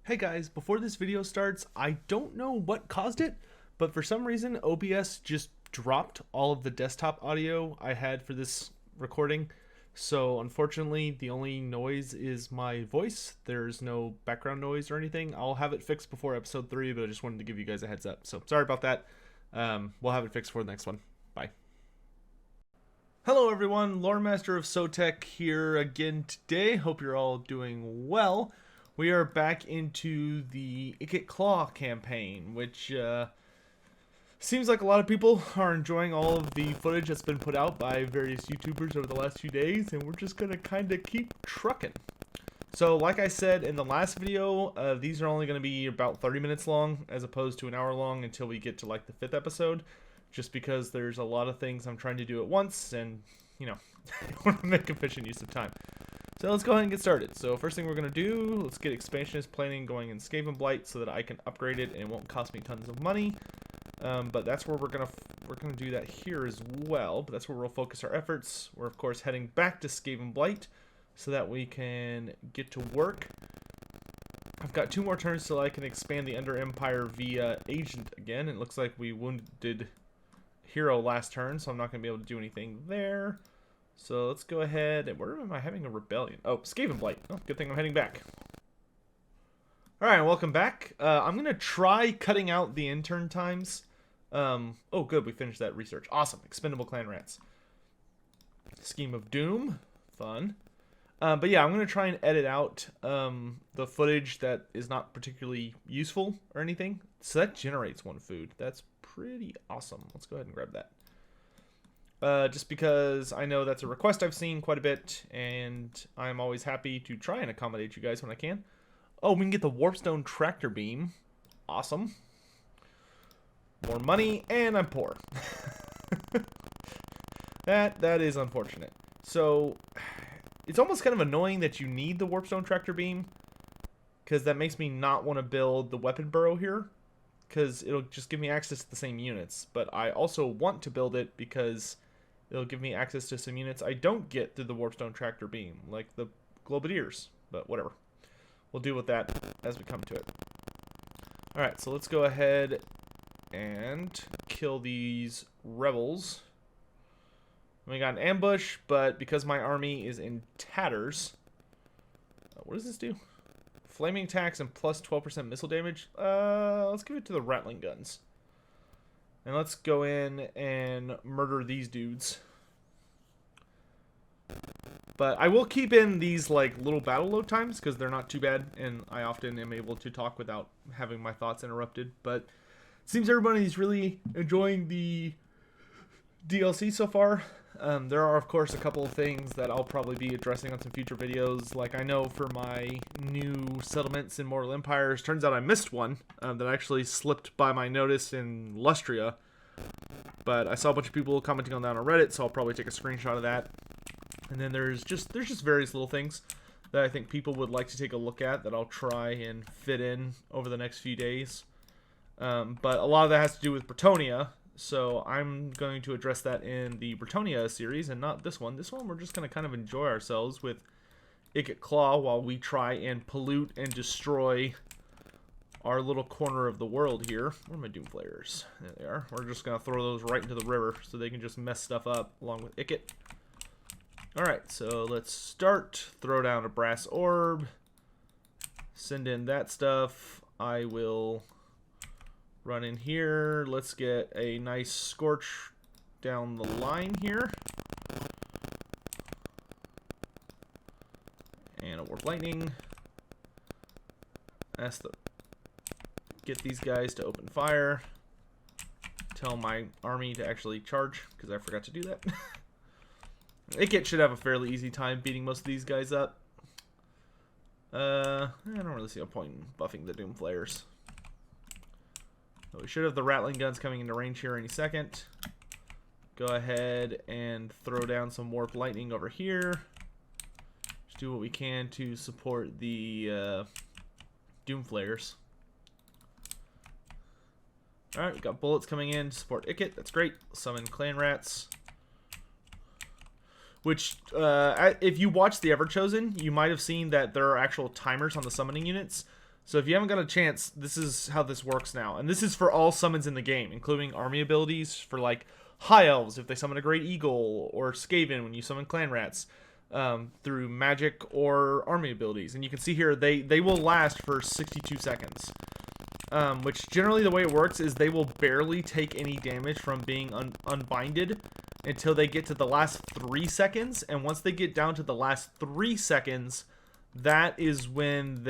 Hey guys, before this video starts, I don't know what caused it, but for some reason OBS just dropped all of the desktop audio I had for this recording. So unfortunately, the only noise is my voice. There's no background noise or anything. I'll have it fixed before episode 3, but I just wanted to give you guys a heads up. So sorry about that. We'll have it fixed for the next one. Bye. Hello everyone, Loremaster of Sotek here again today. Hope you're all doing well. We are back into the Ikit Claw campaign, which seems like a lot of people are enjoying all of the footage that's been put out by various YouTubers over the last few days, and we're just going to kind of keep trucking. So like I said in the last video, these are only going to be about 30 minutes long as opposed to an hour long until we get to like the 5th episode, just because there's a lot of things I'm trying to do at once, and, you know, I want to make efficient use of time. So let's go ahead and get started. So first thing we're going to do, let's get expansionist planning going in Skaven Blight so that I can upgrade it and it won't cost me tons of money. But that's where we're gonna do that here as well. But that's where we'll focus our efforts. We're of course heading back to Skaven Blight so that we can get to work. I've got 2 more turns till I can expand the Under Empire via Agent again. It looks like we wounded Hero last turn, so I'm not going to be able to do anything there. So let's go ahead. And where am I having a rebellion? Oh, Skaven Blight. Oh, good thing I'm heading back. Alright, welcome back. I'm going to try cutting out the intern times. Oh, good. We finished that research. Awesome. Expendable clan rats. Scheme of Doom. Fun. But yeah, I'm going to try and edit out the footage that is not particularly useful or anything. So that generates 1 food. That's pretty awesome. Let's go ahead and grab that. Just because I know that's a request I've seen quite a bit, and I'm always happy to try and accommodate you guys when I can. Oh, we can get the Warpstone Tractor Beam. Awesome. More money, and I'm poor. That is unfortunate. So, it's almost kind of annoying that you need the Warpstone Tractor Beam, because that makes me not want to build the Weapon Burrow here, because it'll just give me access to the same units. But I also want to build it because it'll give me access to some units I don't get through the Warpstone Tractor Beam, like the Globadiers, but whatever. We'll deal with that as we come to it. Alright, so let's go ahead and kill these rebels. We got an ambush, but because my army is in tatters... what does this do? Flaming attacks and plus 12% missile damage. Let's give it to the Rattling guns. And let's go in and murder these dudes. But I will keep in these like little battle load times because they're not too bad, and I often am able to talk without having my thoughts interrupted. But it seems everybody's really enjoying the DLC so far. There are, of course, a couple of things that I'll probably be addressing on some future videos. Like, I know for my new settlements in Mortal Empires, turns out I missed one that actually slipped by my notice in Lustria. But I saw a bunch of people commenting on that on Reddit, so I'll probably take a screenshot of that. And then there's just various little things that I think people would like to take a look at that I'll try and fit in over the next few days. But a lot of that has to do with Bretonia. So I'm going to address that in the Bretonia series and not this one. This one we're just going to kind of enjoy ourselves with Ikit Claw while we try and pollute and destroy our little corner of the world here. Where are my Doomflayers? There they are. We're just going to throw those right into the river so they can just mess stuff up along with Ikit. Alright, so let's start. Throw down a brass orb. Send in that stuff. I will... run in here. Let's get a nice scorch down the line here. And a warp lightning. Get these guys to open fire. Tell my army to actually charge, because I forgot to do that. Ikit should have a fairly easy time beating most of these guys up. I don't really see a point in buffing the Doomflayers. So we should have the Rattling guns coming into range here any second. Go ahead and throw down some Warp Lightning over here. Just do what we can to support the Doomflayers. Alright, we got bullets coming in to support Ikit. That's great. Summon Clan Rats. Which, if you watch the Everchosen, you might have seen that there are actual timers on the summoning units. So if you haven't got a chance, this is how this works now. And this is for all summons in the game, including army abilities for like High Elves, if they summon a Great Eagle, or Skaven when you summon Clan Rats, through magic or army abilities. And you can see here, they will last for 62 seconds. Which generally the way it works is they will barely take any damage from being unbinded until they get to the last 3 seconds. And once they get down to the last 3 seconds, that is when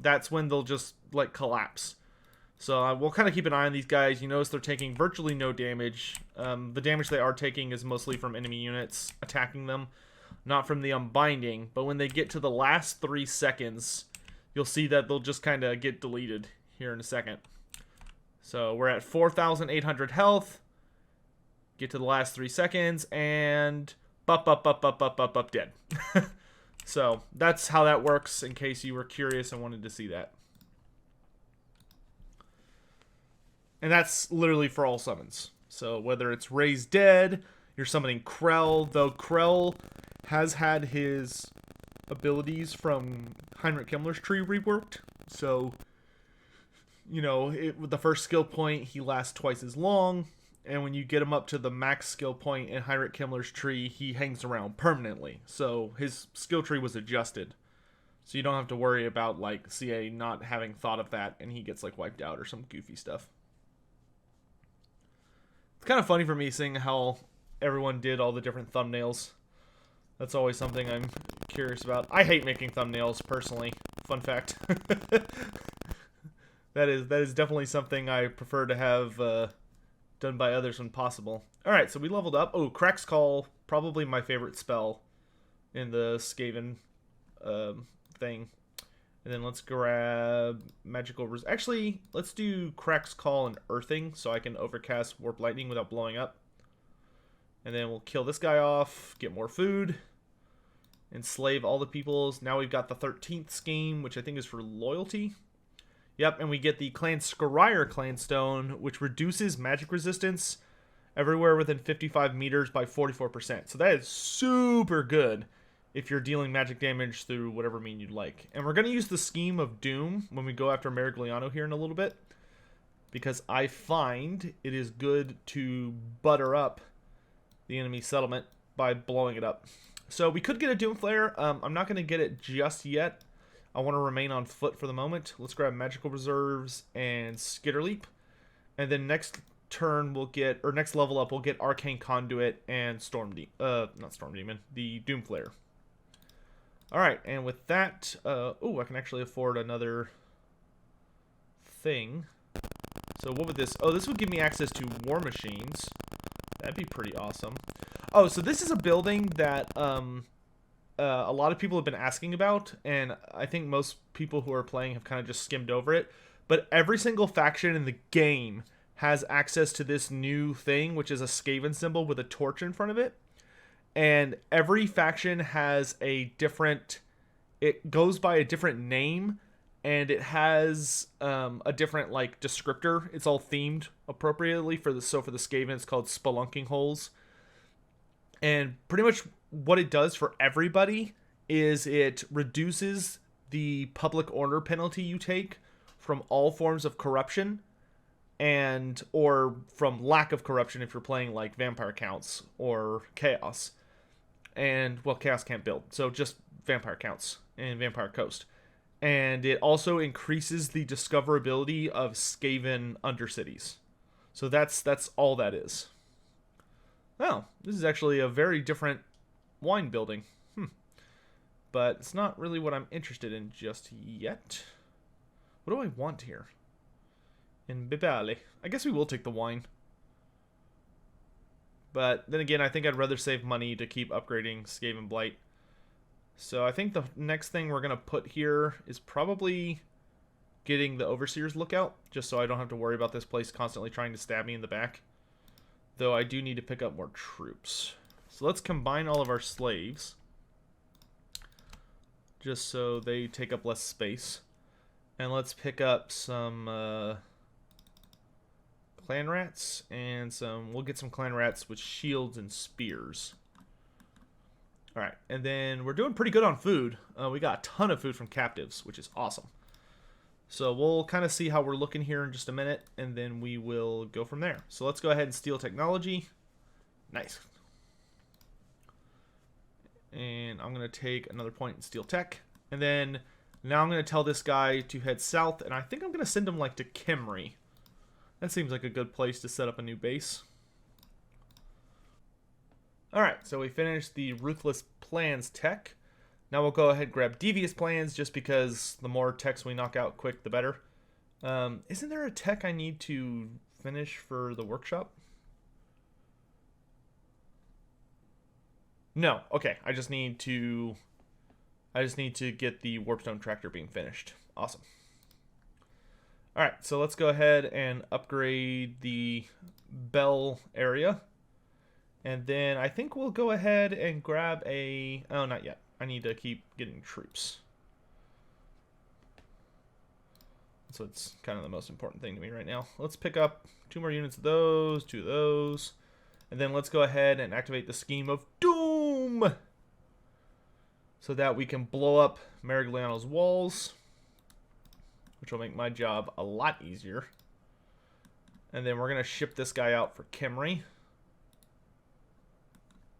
that's when they'll just like collapse. So we'll kind of keep an eye on these guys. You notice they're taking virtually no damage. The damage they are taking is mostly from enemy units attacking them, not from the unbinding. But when they get to the last 3 seconds, you'll see that they'll just kind of get deleted here in a second. So we're at 4,800 health. Get to the last 3 seconds, and up, dead. So that's how that works, in case you were curious and wanted to see that. And that's literally for all summons. So whether it's Raised Dead, you're summoning Krell, though Krell has had his abilities from Heinrich Himmler's tree reworked. So, you know, with the first skill point, he lasts twice as long. And when you get him up to the max skill point in Heinrich Himmler's tree, he hangs around permanently. So his skill tree was adjusted. So you don't have to worry about, like, CA not having thought of that and he gets, like, wiped out or some goofy stuff. It's kind of funny for me seeing how everyone did all the different thumbnails. That's always something I'm curious about. I hate making thumbnails, personally. Fun fact. That is definitely something I prefer to have done by others when possible. Alright, so we leveled up. Oh, Crack's Call, probably my favorite spell in the Skaven thing. And then let's grab Magical Actually, let's do Crack's Call and Earthing, so I can overcast Warp Lightning without blowing up. And then we'll kill this guy off, get more food, enslave all the peoples. Now we've got the 13th scheme, which I think is for loyalty. Yep, and we get the Clan Scryer Clanstone, which reduces magic resistance everywhere within 55 meters by 44%. So that is super good if you're dealing magic damage through whatever mean you'd like. And we're going to use the Scheme of Doom when we go after Marigliano here in a little bit, because I find it is good to butter up the enemy settlement by blowing it up. So we could get a Doom Flare. I'm not going to get it just yet. I want to remain on foot for the moment. Let's grab Magical Reserves and Skitter Leap. And then next turn we'll get, or next level up, we'll get Arcane Conduit and not Storm Demon, the Doom Flare. Alright, and with that, oh, I can actually afford another thing. So what would this, oh, this would give me access to War Machines. That'd be pretty awesome. Oh, so this is a building that a lot of people have been asking about, and I think most people who are playing have kind of just skimmed over it. But every single faction in the game has access to this new thing, which is a Skaven symbol with a torch in front of it. And every faction has a different, it goes by a different name, and it has a different like descriptor. It's all themed appropriately for the, so for the Skaven it's called Spelunking Holes. And pretty much what it does for everybody is it reduces the public order penalty you take from all forms of corruption, and or from lack of corruption if you're playing like vampire counts or chaos. And well, chaos can't build, so just vampire counts and Vampire Coast. And it also increases the discoverability of Skaven undercities. So that's all that is. Oh, this is actually a very different wine building. But it's not really what I'm interested in just yet. What do I want here? In Bibale. I guess we will take the wine. But then again, I think I'd rather save money to keep upgrading Skaven Blight. So I think the next thing we're going to put here is probably getting the Overseer's Lookout, just so I don't have to worry about this place constantly trying to stab me in the back. Though I do need to pick up more troops. So let's combine all of our slaves, just so they take up less space. And let's pick up some clan rats, and we'll get some clan rats with shields and spears. All right, and then we're doing pretty good on food. We got a ton of food from captives, which is awesome. So we'll kind of see how we're looking here in just a minute, and then we will go from there. So let's go ahead and steal technology. Nice. And I'm going to take another point and steal tech. And then now I'm going to tell this guy to head south, and I think I'm going to send him like to Kimry. That seems like a good place to set up a new base. Alright, so we finished the Ruthless Plans tech. Now we'll go ahead and grab Devious Plans, just because the more techs we knock out quick, the better. Isn't there a tech I need to finish for the workshop? No, okay. I just need to get the Warpstone Tractor being finished. Awesome. Alright, so let's go ahead and upgrade the Bell area. And then I think we'll go ahead and grab a... Oh, not yet. I need to keep getting troops. So it's kind of the most important thing to me right now. Let's pick up 2 more units of those, 2 of those. And then let's go ahead and activate the Scheme of Doom, so that we can blow up Marigliano's walls, which will make my job a lot easier. And then we're going to ship this guy out for Kimry,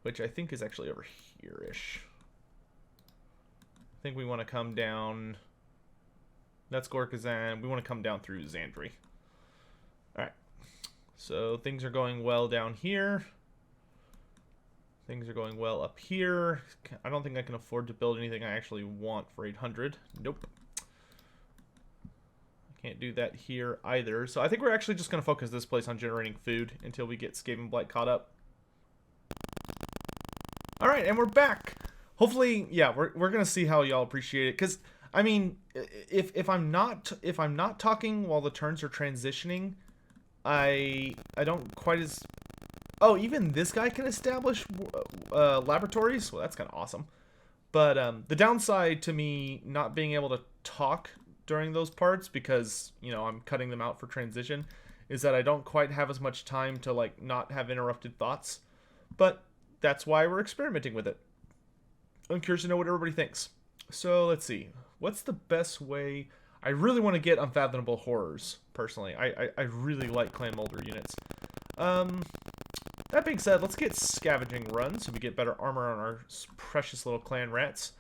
which I think is actually over here-ish. I think we want to come down... That's Gorkazan. We want to come down through Xandri. Alright. So things are going well down here. Things are going well up here. I don't think I can afford to build anything I actually want for 800. Nope. Can't do that here either. So I think we're actually just going to focus this place on generating food until we get Skaven Blight caught up. Alright, and we're back. Hopefully, yeah, we're going to see how y'all appreciate it. Because, I mean, if I'm not talking while the turns are transitioning, I don't quite as... Oh, even this guy can establish laboratories? Well, that's kind of awesome. But the downside to me not being able to talk during those parts, because, you know, I'm cutting them out for transition, is that I don't quite have as much time to, like, not have interrupted thoughts. But that's why we're experimenting with it. I'm curious to know what everybody thinks. So, let's see. What's the best way... I really want to get Unfathomable Horrors, personally. I really like Clan Molder units. That being said, let's get Scavenging Run, so we get better armor on our precious little clan rats.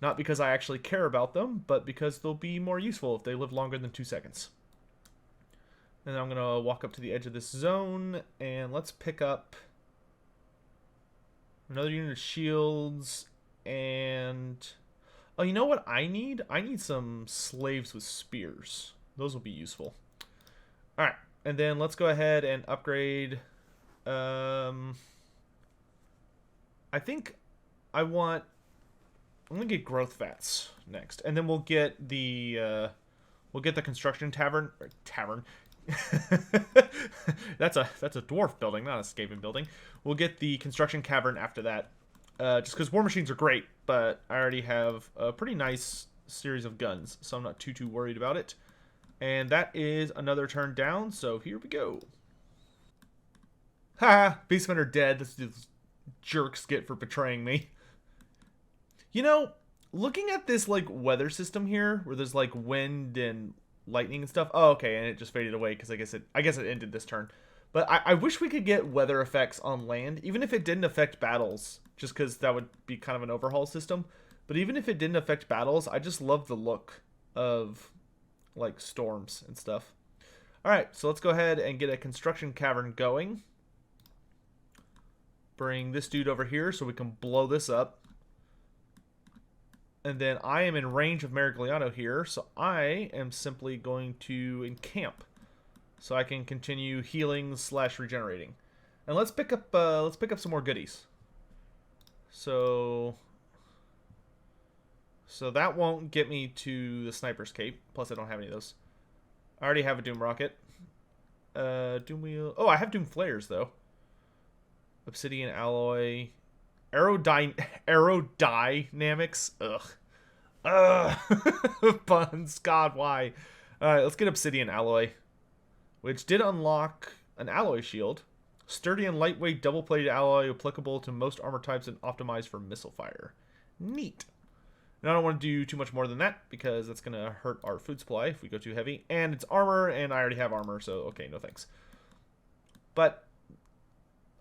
Not because I actually care about them, but because they'll be more useful if they live longer than 2 seconds. And then I'm going to walk up to the edge of this zone, and let's pick up another unit of shields, and... Oh, you know what I need? I need some slaves with spears. Those will be useful. Alright, and then let's go ahead and upgrade... I think I'm going to get growth vats next, and then we'll get the construction tavern. That's a dwarf building, not a Skaven building. We'll get the construction cavern after that, just because war machines are great, but I already have a pretty nice series of guns, so I'm not too worried about it. And that is another turn down, so here we go. Ha! Beastmen are dead. This is jerks get for betraying me. You know, looking at this, like, weather system here, where there's, like, wind and lightning and stuff. Oh, okay, and it just faded away, because I guess it ended this turn. But I wish we could get weather effects on land, even if it didn't affect battles, just because that would be kind of an overhaul system. But even if it didn't affect battles, I just love the look of, like, storms and stuff. Alright, so let's go ahead and get a construction cavern going. Bring this dude over here so we can blow this up. And then I am in range of Marigliano here, so I am simply going to encamp, so I can continue healing / regenerating. And let's pick up some more goodies. So that won't get me to the sniper's cape. Plus, I don't have any of those. I already have a Doom rocket. Doom wheel. Oh, I have Doom flares though. Obsidian alloy. Aerodynamics. Ugh. Puns. God, why? Alright, let's get Obsidian alloy, which did unlock an alloy shield. Sturdy and lightweight double-plated alloy applicable to most armor types and optimized for missile fire. Neat. And I don't want to do too much more than that because that's going to hurt our food supply if we go too heavy. And it's armor, and I already have armor, so okay, no thanks. But,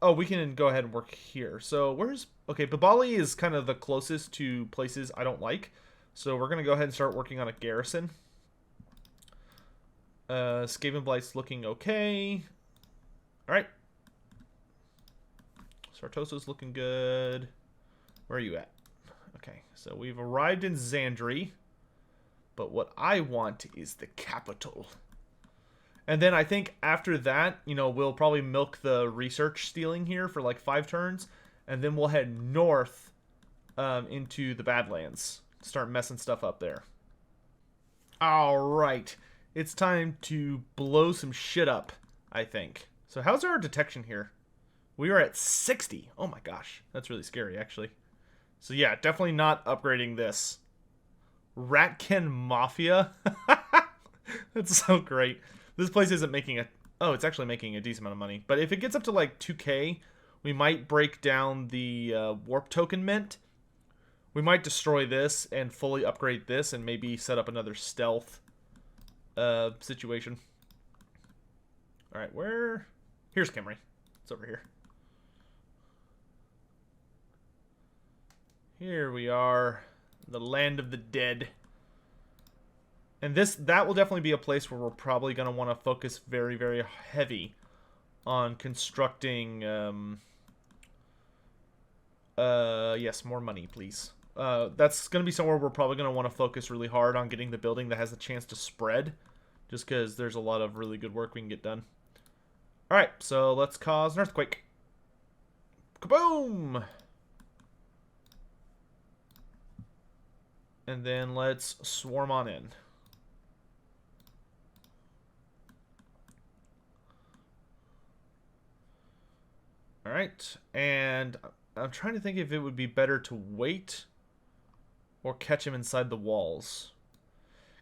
oh, we can go ahead and work here. So where's, okay, Babali is kind of the closest to places I don't like. So we're going to go ahead and start working on a garrison. Skaven Blight's looking okay. All right. Sartosa's looking good. Where are you at? Okay, so we've arrived in Xandri, but what I want is the capital. And then I think after that, you know, we'll probably milk the research stealing here for like 5 turns, and then we'll head north into the Badlands. Start messing stuff up there. Alright, it's time to blow some shit up, I think. So how's our detection here? We are at 60. Oh my gosh, that's really scary, actually. So yeah, definitely not upgrading this. Ratkin Mafia? That's so great. This place isn't making a... Oh, it's actually making a decent amount of money. But if it gets up to like 2k, we might break down the warp token mint. We might destroy this and fully upgrade this and maybe set up another stealth situation. Alright, where... Here's Kimry. It's over here. Here we are, the land of the dead. And that will definitely be a place where we're probably going to want to focus very, very heavy on constructing, yes, more money, please. That's going to be somewhere we're probably going to want to focus really hard on getting the building that has a chance to spread, just because there's a lot of really good work we can get done. Alright, so let's cause an earthquake. Kaboom! And then let's swarm on in. Alright, and I'm trying to think if it would be better to wait or catch him inside the walls.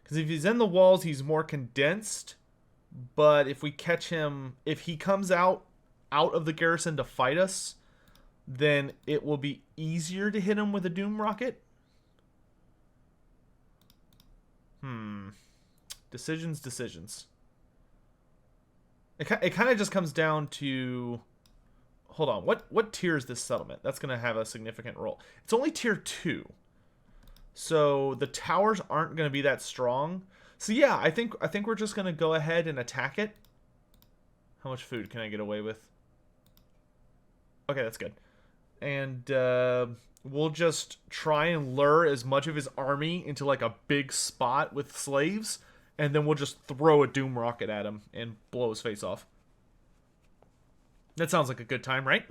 Because if he's in the walls, he's more condensed. But if we catch him, if he comes out of the garrison to fight us, then it will be easier to hit him with a Doom Rocket. Decisions. It kind of just comes down to... Hold on, what tier is this settlement? That's going to have a significant role. It's only tier 2. So the towers aren't going to be that strong. So yeah, I think we're just going to go ahead and attack it. How much food can I get away with? Okay, that's good. And we'll just try and lure as much of his army into like a big spot with slaves, and then we'll just throw a Doom Rocket at him and blow his face off. That sounds like a good time, right?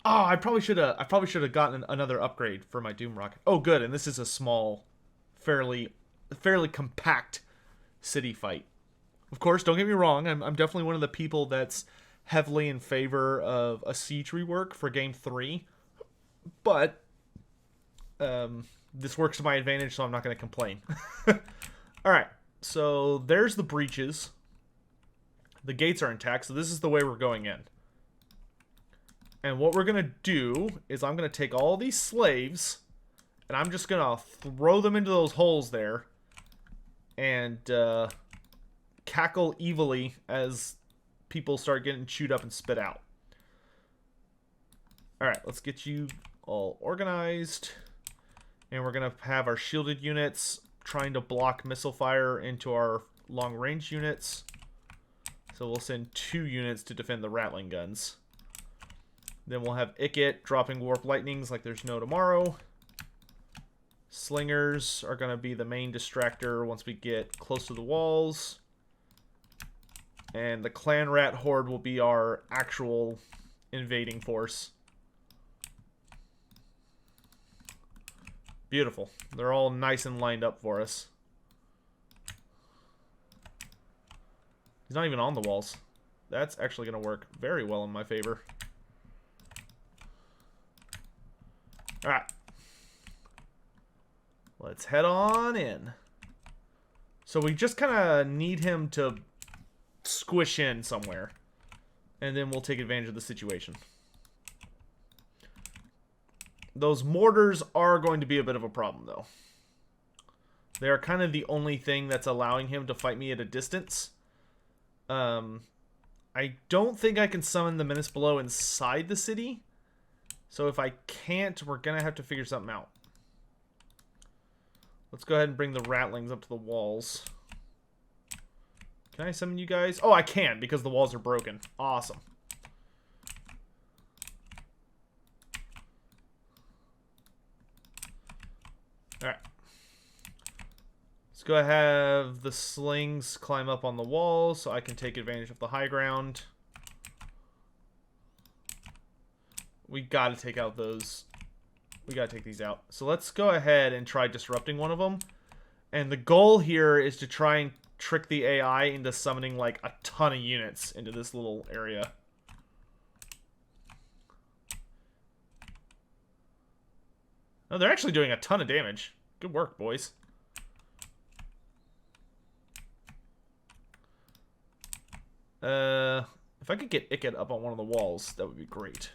Oh, I probably should have gotten another upgrade for my Doom Rocket. Oh, good, and this is a small, fairly compact city fight. Of course, don't get me wrong, I'm definitely one of the people that's heavily in favor of a siege rework for Game 3. But this works to my advantage, so I'm not going to complain. Alright, so there's the breaches. The gates are intact, so this is the way we're going in. And what we're going to do is I'm going to take all these slaves, and I'm just going to throw them into those holes there, and cackle evilly as people start getting chewed up and spit out. Alright, let's get you all organized. And we're going to have our shielded units trying to block missile fire into our long-range units. So we'll send 2 units to defend the Rattling guns. Then we'll have Ikit dropping Warp Lightnings like there's no tomorrow. Slingers are going to be the main distractor once we get close to the walls. And the Clan Rat Horde will be our actual invading force. Beautiful. They're all nice and lined up for us. He's not even on the walls. That's actually going to work very well in my favor. Alright. Let's head on in. So we just kind of need him to squish in somewhere. And then we'll take advantage of the situation. Those mortars are going to be a bit of a problem, though. They are kind of the only thing that's allowing him to fight me at a distance. I don't think I can summon the Menace Below inside the city. So if I can't, we're going to have to figure something out. Let's go ahead and bring the Rattlings up to the walls. Can I summon you guys? Oh, I can, because the walls are broken. Awesome. Alright. Let's go have the slings climb up on the wall so I can take advantage of the high ground. We gotta take out those. We gotta take these out. So let's go ahead and try disrupting one of them. And the goal here is to try and trick the AI into summoning like a ton of units into this little area. Oh, they're actually doing a ton of damage. Good work, boys. If I could get Ikit up on one of the walls, that would be great.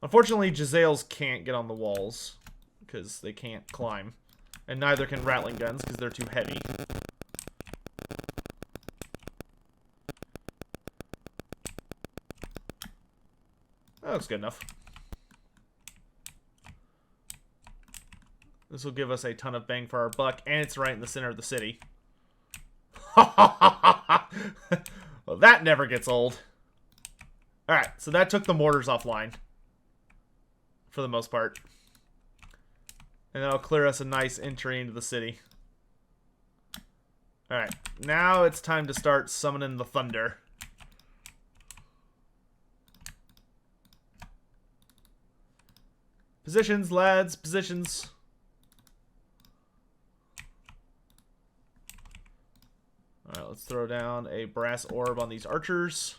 Unfortunately, Jezzails can't get on the walls because they can't climb. And neither can Rattling Guns because they're too heavy. That looks good enough. This will give us a ton of bang for our buck, and it's right in the center of the city. Well, that never gets old. Alright, so that took the mortars offline. For the most part. And that'll clear us a nice entry into the city. Alright, now it's time to start summoning the thunder. Positions, lads, positions. Alright, let's throw down a brass orb on these archers.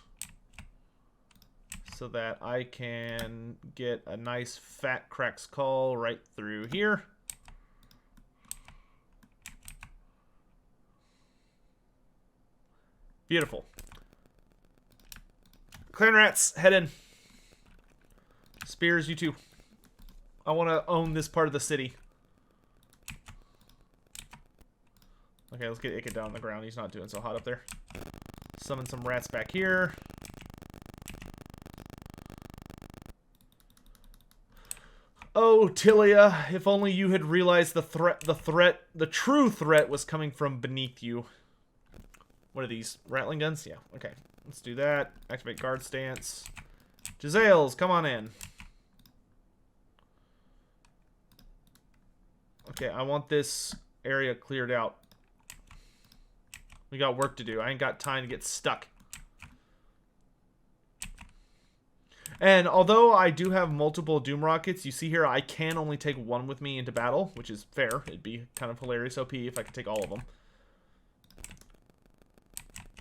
So that I can get a nice fat Crack's Call right through here. Beautiful. Clan Rats, head in. Spears, you too. I want to own this part of the city. Okay, let's get Ikit down on the ground. He's not doing so hot up there. Summon some rats back here. Oh, Tilia, if only you had realized the true threat was coming from beneath you. What are these? Rattling guns? Yeah, okay. Let's do that. Activate guard stance. Jezzails, come on in. Okay, I want this area cleared out. We got work to do. I ain't got time to get stuck. And although I do have multiple Doom Rockets, you see here I can only take one with me into battle, which is fair. It'd be kind of hilarious OP if I could take all of them.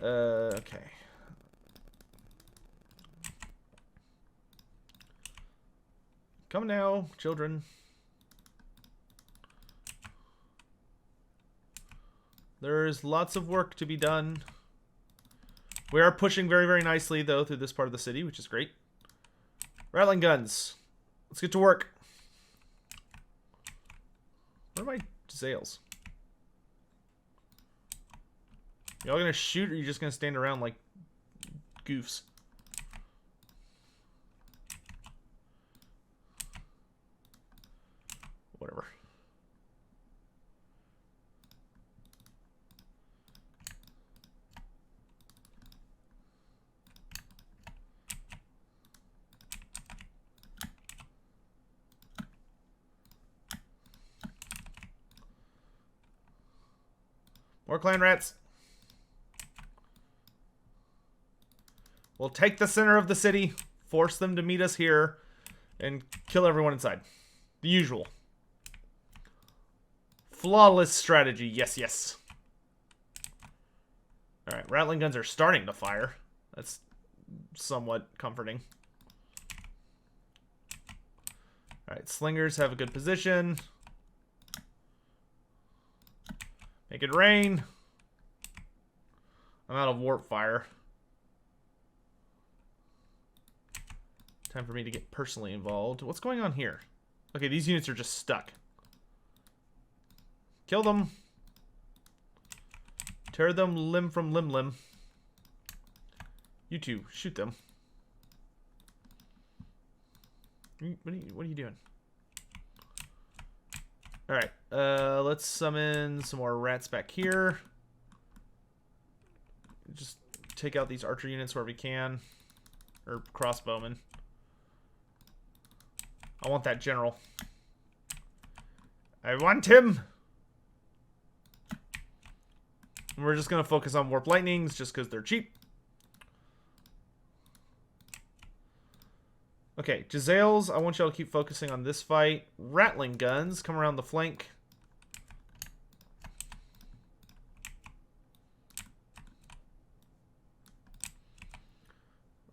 Okay. Come now, children. There's lots of work to be done. We are pushing very, very nicely, though, through this part of the city, which is great. Rattling guns. Let's get to work. Where are my Jezzails? Y'all gonna shoot, or are you just gonna stand around like goofs? Whatever. More clan rats. We'll take the center of the city, force them to meet us here, and kill everyone inside. The usual. Flawless strategy. Yes, yes. Alright, rattling guns are starting to fire. That's somewhat comforting. Alright, slingers have a good position. Make it rain. I'm out of warp fire. Time for me to get personally involved. What's going on here? Okay, these units are just stuck. Kill them. Tear them limb from limb. You two, shoot them. What are you doing? Alright, let's summon some more rats back here. Just take out these archer units where we can. Or crossbowmen. I want that general. I want him! We're just gonna focus on warp lightnings just because they're cheap. Okay, Giselles, I want y'all to keep focusing on this fight. Rattling guns, come around the flank.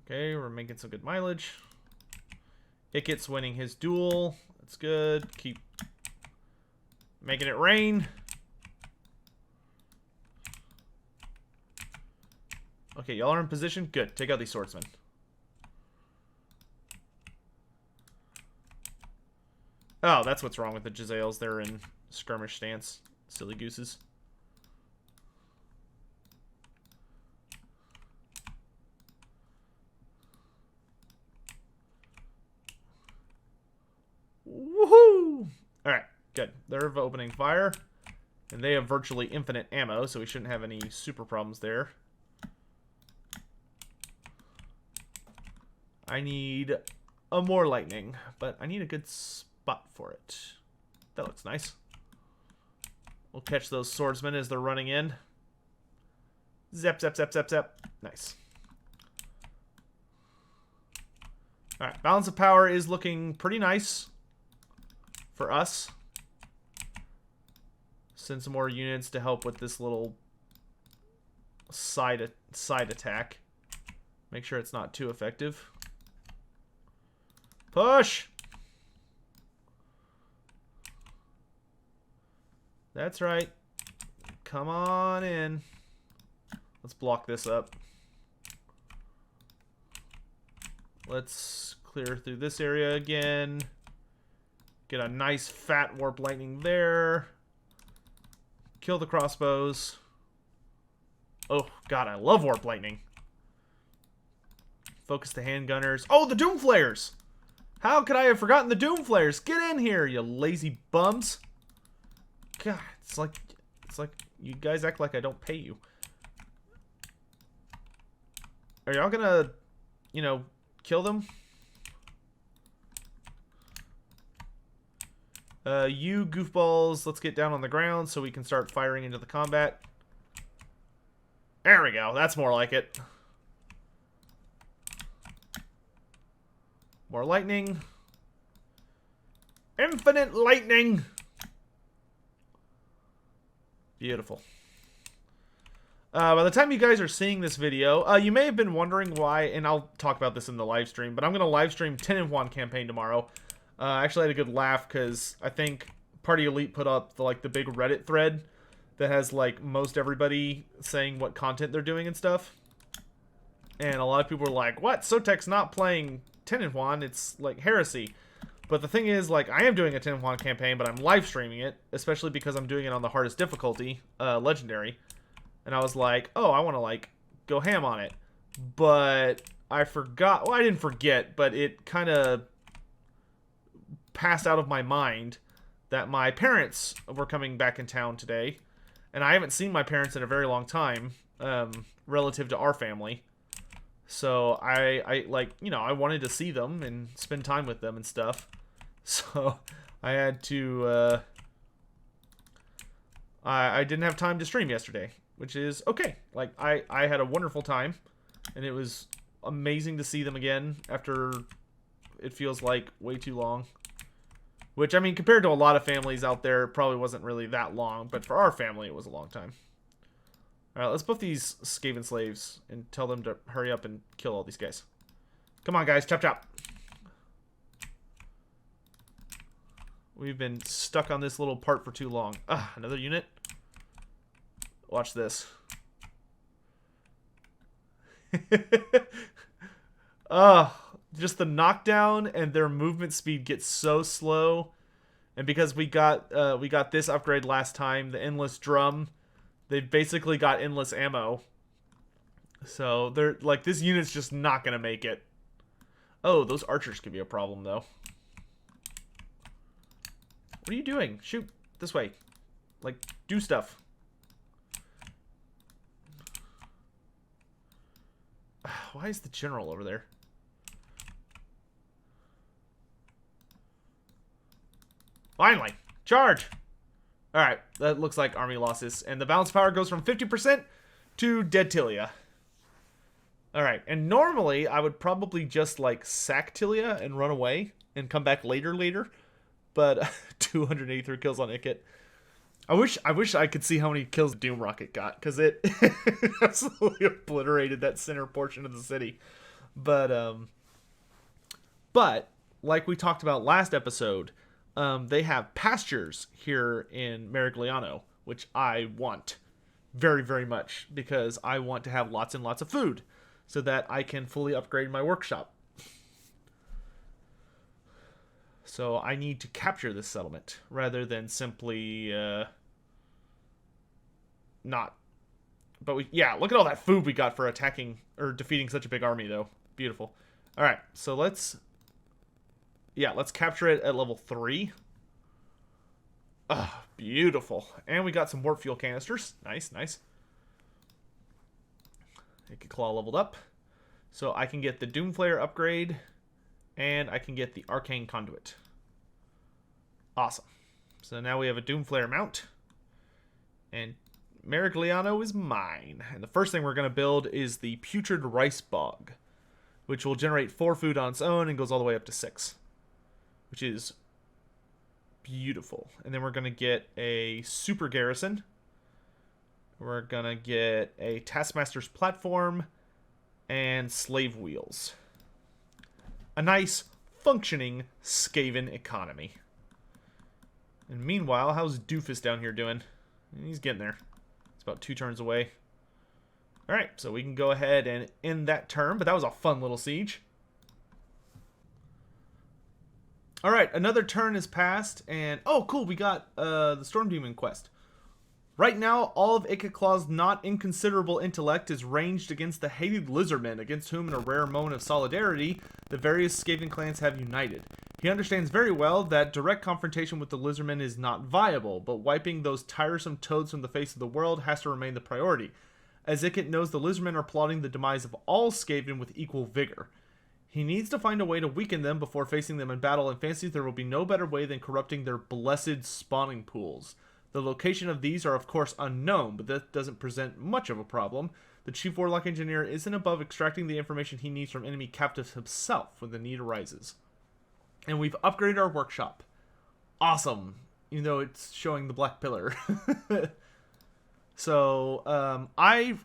Okay, we're making some good mileage. Ikit's winning his duel. That's good. Keep making it rain. Okay, y'all are in position. Good. Take out these swordsmen. Oh, that's what's wrong with the Giselles. They're in skirmish stance. Silly gooses. Woohoo! Alright, good. They're opening fire. And they have virtually infinite ammo, so we shouldn't have any super problems there. I need a more lightning, but I need a good spot for it. That looks nice. We'll catch those swordsmen as they're running in. Zap, zap, zap, zap, zap. Nice. Alright, balance of power is looking pretty nice for us. Send some more units to help with this little side attack. Make sure it's not too effective. Push! That's right. Come on in. Let's block this up. Let's clear through this area again. Get a nice fat warp lightning there. Kill the crossbows. Oh, God, I love warp lightning. Focus the handgunners. Oh, the doom flares! How could I have forgotten the doom flares? Get in here, you lazy bums. God, it's like you guys act like I don't pay you. Are y'all gonna, you know, kill them? You goofballs, let's get down on the ground so we can start firing into the combat. There we go. That's more like it. More lightning. Infinite lightning! Beautiful. By the time you guys are seeing this video, you may have been wondering why, and I'll talk about this in the live stream, but I'm going to live stream 10-in-1 campaign tomorrow. I actually had a good laugh because I think Party Elite put up the big Reddit thread that has like most everybody saying what content they're doing and stuff. And a lot of people were like, what? Sotek's not playing 10-in-1, it's like heresy. But the thing is, like, I am doing a 10-in-1 campaign, but I'm live streaming it, especially because I'm doing it on the hardest difficulty, Legendary. And I was like, oh, I want to, like, go ham on it. But I forgot, well, I didn't forget, but it kind of passed out of my mind that my parents were coming back in town today. And I haven't seen my parents in a very long time, relative to our family. So I like, you know, I wanted to see them and spend time with them and stuff. So I had to, I didn't have time to stream yesterday, which is okay. Like, I had a wonderful time, and it was amazing to see them again after it feels like way too long. Which, I mean, compared to a lot of families out there, it probably wasn't really that long, but for our family, it was a long time. Alright, let's buff these Skaven slaves and tell them to hurry up and kill all these guys. Come on, guys. Chop, chop. We've been stuck on this little part for too long. Ah, another unit? Watch this. Ugh, just the knockdown and their movement speed gets so slow. And because we got this upgrade last time, the endless drum, they've basically got endless ammo. So they're like, this unit's just not gonna make it. Oh, those archers could be a problem though. What are you doing? Shoot this way. Like, do stuff. Why is the general over there? Finally! Charge! Alright, that looks like army losses. And the balance power goes from 50% to dead Tilia. Alright, and normally I would probably just like sack Tilia and run away and come back later. But 283 kills on Ikit. I wish I could see how many kills Doom Rocket got, because it absolutely obliterated that center portion of the city. But like we talked about last episode, they have pastures here in Mariano, which I want very, very much, because I want to have lots and lots of food so that I can fully upgrade my workshop. So I need to capture this settlement rather than simply not. But yeah, look at all that food we got for attacking or defeating such a big army, though. Beautiful. All right, so let's capture it at level 3. Ah, beautiful. And we got some warp fuel canisters. Nice. Ikit Claw leveled up. So I can get the Doomflayer upgrade, and I can get the Arcane Conduit. Awesome. So now we have a Doomflayer mount, and Mariano is mine. And the first thing we're going to build is the Putrid Rice Bog, which will generate 4 food on its own and goes all the way up to 6, which is beautiful. And then we're going to get a Super Garrison. We're going to get a Taskmaster's Platform and Slave Wheels. A nice, functioning Skaven economy. And meanwhile, how's Doofus down here doing? He's getting there. It's about 2 turns away. Alright, so we can go ahead and end that turn, but that was a fun little siege. Alright, another turn has passed, and oh cool, we got the Storm Demon quest. Right now, all of Ikit Claw's not inconsiderable intellect is ranged against the hated Lizardmen, against whom, in a rare moment of solidarity, the various Skaven clans have united. He understands very well that direct confrontation with the Lizardmen is not viable, but wiping those tiresome toads from the face of the world has to remain the priority, as Ikit knows the Lizardmen are plotting the demise of all Skaven with equal vigor. He needs to find a way to weaken them before facing them in battle, and fancies there will be no better way than corrupting their blessed spawning pools. The location of these are of course unknown, but that doesn't present much of a problem. The Chief Warlock Engineer isn't above extracting the information he needs from enemy captives himself when the need arises. And we've upgraded our workshop. Awesome. Even though it's showing the black pillar. So, I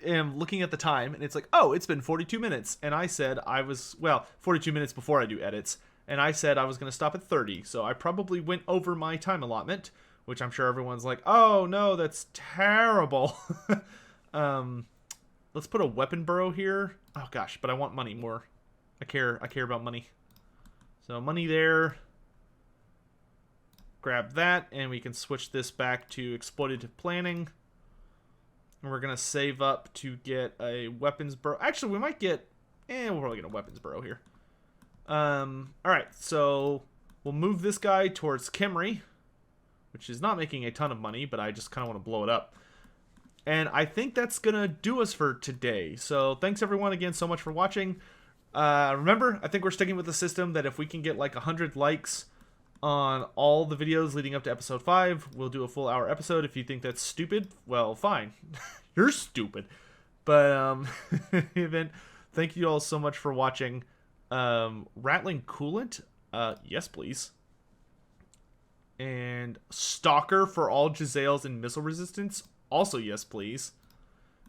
am looking at the time, and it's like, oh, it's been 42 minutes. And I said I was, well, 42 minutes before I do edits. And I said I was going to stop at 30. So I probably went over my time allotment, which I'm sure everyone's like, oh, no, that's terrible. Let's put a weapon burrow here. Oh, gosh, but I want money more. I care about money. So money there. Grab that, and we can switch this back to exploitative planning. And we're going to save up to get a weapons burrow. Actually, we might get, we'll probably get a weapons burrow here. Alright, so we'll move this guy towards Kimry, which is not making a ton of money, but I just kind of want to blow it up. And I think that's going to do us for today. So thanks everyone again so much for watching. Remember, I think we're sticking with the system that if we can get like 100 likes on all the videos leading up to episode 5, we'll do a full hour episode. If you think that's stupid, well, fine. You're stupid. But, event, thank you all so much for watching. Rattling Coolant? Yes, please. And Stalker for all Jezzails and missile resistance? Also, yes, please.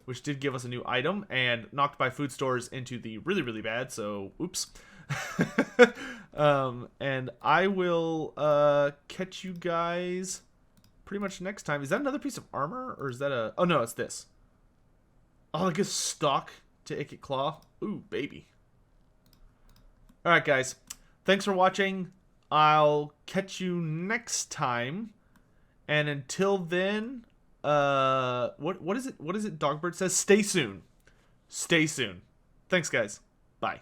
Which did give us a new item, and knocked by food stores into the really, really bad, so oops. And I will catch you guys pretty much next time. Is that another piece of armor, or is that a... Oh, no, it's this. Oh, I guess stock to to Ikit Claw. Ooh, baby. Alright, guys. Thanks for watching. I'll catch you next time. And until then, what is it? What is it Dogbird says? Stay soon. Stay soon. Thanks, guys. Bye.